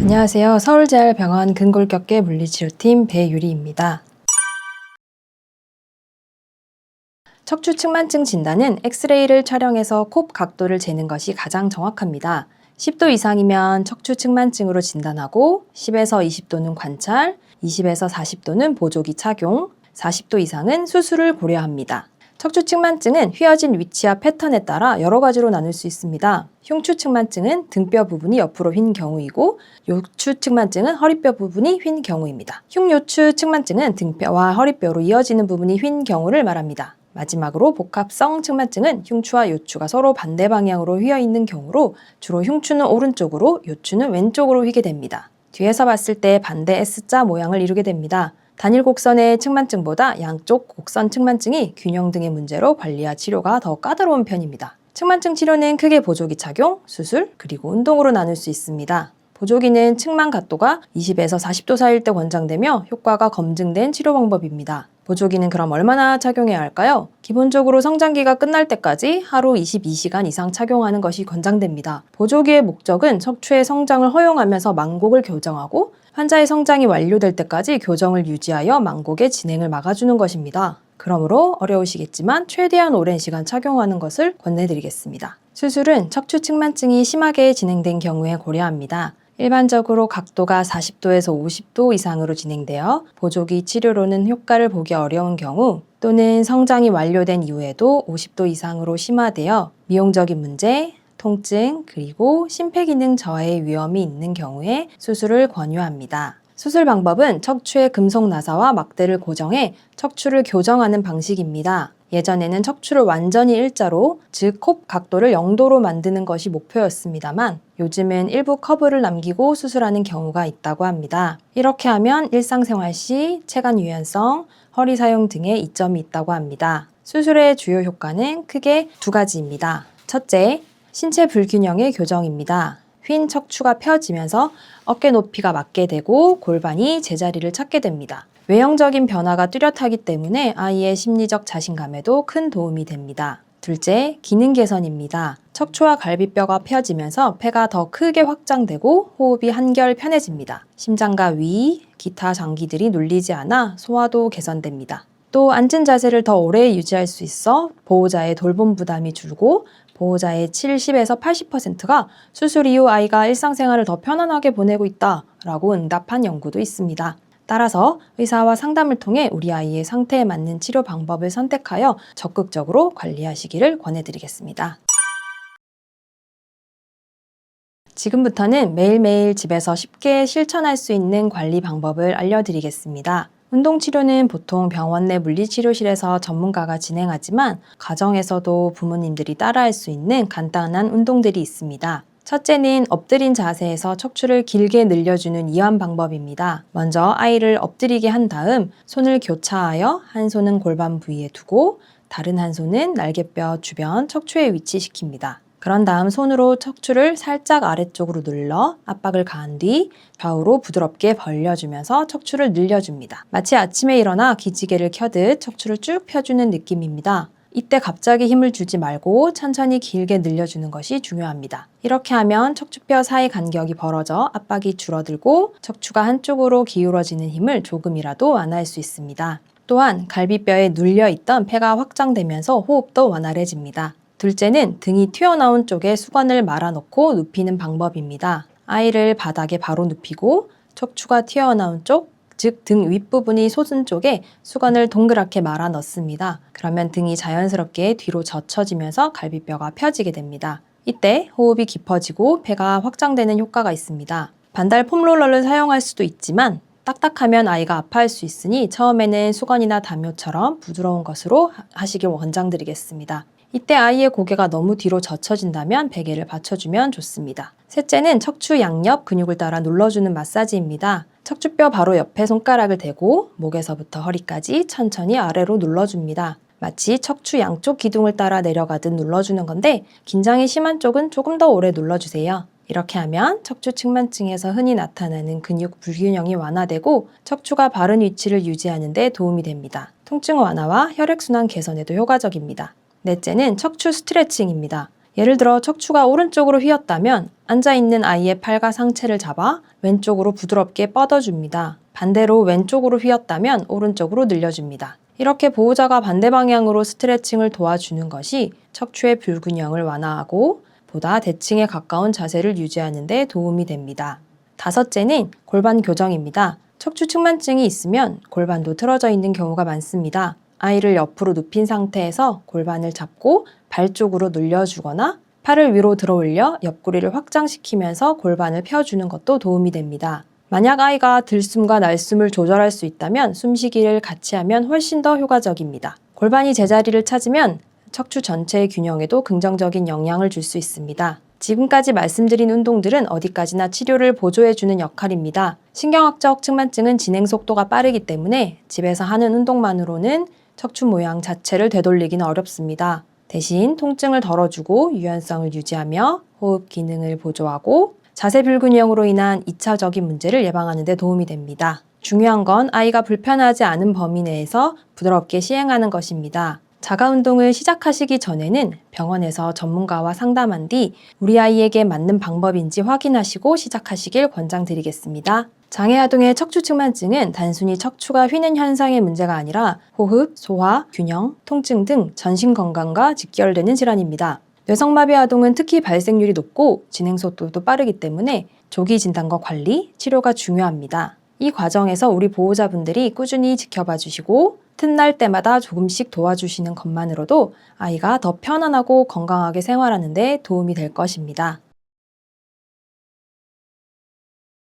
안녕하세요. 서울재활병원 근골격계 물리치료팀 배유리입니다. 척추 측만증 진단은 엑스레이를 촬영해서 콥 각도를 재는 것이 가장 정확합니다. 10도 이상이면 척추 측만증으로 진단하고 10에서 20도는 관찰, 20에서 40도는 보조기 착용, 40도 이상은 수술을 고려합니다. 척추 측만증은 휘어진 위치와 패턴에 따라 여러 가지로 나눌 수 있습니다. 흉추 측만증은 등뼈 부분이 옆으로 휜 경우이고 요추 측만증은 허리뼈 부분이 휜 경우입니다. 흉요추 측만증은 등뼈와 허리뼈로 이어지는 부분이 휜 경우를 말합니다. 마지막으로 복합성 측만증은 흉추와 요추가 서로 반대 방향으로 휘어 있는 경우로 주로 흉추는 오른쪽으로 요추는 왼쪽으로 휘게 됩니다. 뒤에서 봤을 때 반대 S자 모양을 이루게 됩니다. 단일 곡선의 측만증보다 양쪽 곡선 측만증이 균형 등의 문제로 관리와 치료가 더 까다로운 편입니다. 측만증 치료는 크게 보조기 착용, 수술, 그리고 운동으로 나눌 수 있습니다. 보조기는 측만 각도가 20에서 40도 사이일 때 권장되며 효과가 검증된 치료 방법입니다. 보조기는 그럼 얼마나 착용해야 할까요? 기본적으로 성장기가 끝날 때까지 하루 22시간 이상 착용하는 것이 권장됩니다. 보조기의 목적은 척추의 성장을 허용하면서 망곡을 교정하고 환자의 성장이 완료될 때까지 교정을 유지하여 망곡의 진행을 막아주는 것입니다. 그러므로 어려우시겠지만 최대한 오랜 시간 착용하는 것을 권해드리겠습니다. 수술은 척추 측만증이 심하게 진행된 경우에 고려합니다. 일반적으로 각도가 40도에서 50도 이상으로 진행되어 보조기 치료로는 효과를 보기 어려운 경우 또는 성장이 완료된 이후에도 50도 이상으로 심화되어 미용적인 문제, 통증, 그리고 심폐기능 저하의 위험이 있는 경우에 수술을 권유합니다. 수술 방법은 척추의 금속 나사와 막대를 고정해 척추를 교정하는 방식입니다. 예전에는 척추를 완전히 일자로, 즉 콥 각도를 0도로 만드는 것이 목표였습니다만 요즘은 일부 커브를 남기고 수술하는 경우가 있다고 합니다. 이렇게 하면 일상생활 시 체간 유연성, 허리 사용 등의 이점이 있다고 합니다. 수술의 주요 효과는 크게 두 가지입니다. 첫째, 신체 불균형의 교정입니다. 휜 척추가 펴지면서 어깨 높이가 맞게 되고 골반이 제자리를 찾게 됩니다. 외형적인 변화가 뚜렷하기 때문에 아이의 심리적 자신감에도 큰 도움이 됩니다. 둘째, 기능 개선입니다. 척추와 갈비뼈가 펴지면서 폐가 더 크게 확장되고 호흡이 한결 편해집니다. 심장과 위, 기타 장기들이 눌리지 않아 소화도 개선됩니다. 또 앉은 자세를 더 오래 유지할 수 있어 보호자의 돌봄 부담이 줄고 보호자의 70에서 80%가 수술 이후 아이가 일상생활을 더 편안하게 보내고 있다라고 응답한 연구도 있습니다. 따라서 의사와 상담을 통해 우리 아이의 상태에 맞는 치료 방법을 선택하여 적극적으로 관리하시기를 권해드리겠습니다. 지금부터는 매일매일 집에서 쉽게 실천할 수 있는 관리 방법을 알려드리겠습니다. 운동치료는 보통 병원 내 물리치료실에서 전문가가 진행하지만 가정에서도 부모님들이 따라할 수 있는 간단한 운동들이 있습니다. 첫째는 엎드린 자세에서 척추를 길게 늘려주는 이완 방법입니다. 먼저 아이를 엎드리게 한 다음 손을 교차하여 한 손은 골반 부위에 두고 다른 한 손은 날개뼈 주변 척추에 위치시킵니다. 그런 다음 손으로 척추를 살짝 아래쪽으로 눌러 압박을 가한 뒤 좌우로 부드럽게 벌려주면서 척추를 늘려줍니다. 마치 아침에 일어나 기지개를 켜듯 척추를 쭉 펴주는 느낌입니다. 이때 갑자기 힘을 주지 말고 천천히 길게 늘려주는 것이 중요합니다. 이렇게 하면 척추뼈 사이 간격이 벌어져 압박이 줄어들고 척추가 한쪽으로 기울어지는 힘을 조금이라도 완화할 수 있습니다. 또한 갈비뼈에 눌려있던 폐가 확장되면서 호흡도 원활해집니다. 둘째는 등이 튀어나온 쪽에 수건을 말아놓고 눕히는 방법입니다. 아이를 바닥에 바로 눕히고 척추가 튀어나온 쪽, 즉 등 윗부분이 솟은 쪽에 수건을 동그랗게 말아 넣습니다. 그러면 등이 자연스럽게 뒤로 젖혀지면서 갈비뼈가 펴지게 됩니다. 이때 호흡이 깊어지고 폐가 확장되는 효과가 있습니다. 반달 폼롤러를 사용할 수도 있지만 딱딱하면 아이가 아파할 수 있으니 처음에는 수건이나 담요처럼 부드러운 것으로 하시길 권장드리겠습니다. 이때 아이의 고개가 너무 뒤로 젖혀진다면 베개를 받쳐주면 좋습니다. 셋째는 척추 양옆 근육을 따라 눌러주는 마사지입니다. 척추뼈 바로 옆에 손가락을 대고 목에서부터 허리까지 천천히 아래로 눌러줍니다. 마치 척추 양쪽 기둥을 따라 내려가듯 눌러주는 건데 긴장이 심한 쪽은 조금 더 오래 눌러주세요. 이렇게 하면 척추 측만증에서 흔히 나타나는 근육 불균형이 완화되고 척추가 바른 위치를 유지하는 데 도움이 됩니다. 통증 완화와 혈액순환 개선에도 효과적입니다. 넷째는 척추 스트레칭입니다. 예를 들어 척추가 오른쪽으로 휘었다면 앉아있는 아이의 팔과 상체를 잡아 왼쪽으로 부드럽게 뻗어줍니다. 반대로 왼쪽으로 휘었다면 오른쪽으로 늘려줍니다. 이렇게 보호자가 반대 방향으로 스트레칭을 도와주는 것이 척추의 불균형을 완화하고 보다 대칭에 가까운 자세를 유지하는 데 도움이 됩니다. 다섯째는 골반 교정입니다. 척추 측만증이 있으면 골반도 틀어져 있는 경우가 많습니다. 아이를 옆으로 눕힌 상태에서 골반을 잡고 발 쪽으로 늘려주거나 팔을 위로 들어 올려 옆구리를 확장시키면서 골반을 펴주는 것도 도움이 됩니다. 만약 아이가 들숨과 날숨을 조절할 수 있다면 숨쉬기를 같이 하면 훨씬 더 효과적입니다. 골반이 제자리를 찾으면 척추 전체의 균형에도 긍정적인 영향을 줄 수 있습니다. 지금까지 말씀드린 운동들은 어디까지나 치료를 보조해주는 역할입니다. 신경학적 측만증은 진행 속도가 빠르기 때문에 집에서 하는 운동만으로는 척추 모양 자체를 되돌리기는 어렵습니다. 대신 통증을 덜어주고 유연성을 유지하며 호흡 기능을 보조하고 자세 불균형으로 인한 2차적인 문제를 예방하는 데 도움이 됩니다. 중요한 건 아이가 불편하지 않은 범위 내에서 부드럽게 시행하는 것입니다. 자가 운동을 시작하시기 전에는 병원에서 전문가와 상담한 뒤 우리 아이에게 맞는 방법인지 확인하시고 시작하시길 권장드리겠습니다. 장애아동의 척추 측만증은 단순히 척추가 휘는 현상의 문제가 아니라 호흡, 소화, 균형, 통증 등 전신 건강과 직결되는 질환입니다. 뇌성마비 아동은 특히 발생률이 높고 진행 속도도 빠르기 때문에 조기 진단과 관리, 치료가 중요합니다. 이 과정에서 우리 보호자분들이 꾸준히 지켜봐 주시고 틈날 때마다 조금씩 도와주시는 것만으로도 아이가 더 편안하고 건강하게 생활하는 데 도움이 될 것입니다.